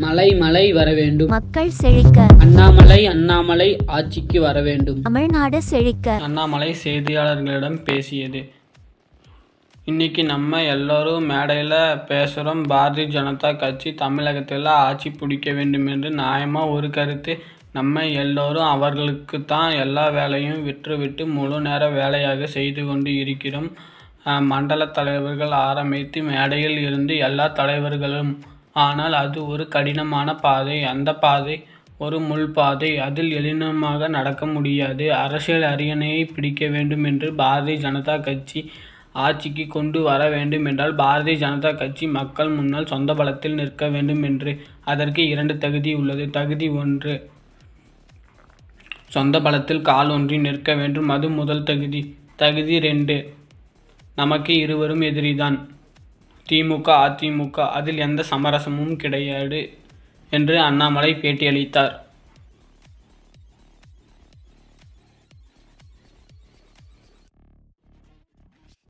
மலை மலை வரவேண்டும். மக்கள் செழிக்க. அண்ணாமலை அண்ணாமலை ஆட்சிக்கு வரவேண்டும். தமிழ்நாடு செழிக்க. அண்ணாமலை செய்தியாளர்களிடம் பேசியது. இன்னைக்கு நம்ம எல்லோரும் மேடையில் பேசுகிறோம். பாரதிய ஜனதா கட்சி தமிழகத்தில் ஆட்சி பிடிக்க வேண்டும் என்று நியாயமாக ஒரு கருத்து. நம்ம எல்லோரும் அவர்களுக்கு தான் எல்லா வேலையும் விட்டுவிட்டு முழு நேர வேலையாக செய்து கொண்டு இருக்கிறோம். மண்டல தலைவர்கள் ஆரம்பித்து மேடையில் இருந்து எல்லா தலைவர்களும். ஆனால் அது ஒரு கடினமான பாதை. அந்த பாதை ஒரு முள் பாதை. அதில் எளிமையாக நடக்க முடியாது. அரசியல் அரியணையை பிடிக்க வேண்டும் என்று பாரதிய ஜனதா கட்சி ஆட்சிக்கு கொண்டு வர வேண்டும் என்றால் பாரதிய ஜனதா கட்சி மக்கள் முன்னால் சொந்த பலத்தில் நிற்க வேண்டும் என்று. அதற்கு 2 தகுதி உள்ளது. தகுதி 1, சொந்த பலத்தில் கால் ஊன்றி நிற்க வேண்டும். அது முதல் தகுதி. தகுதி 2, நமக்கு இருவரும் எதிரிதான். திமுக அதிமுக, அதில் எந்த சமரசமும் கிடையாது என்று அண்ணாமலை பேட்டியளித்தார்.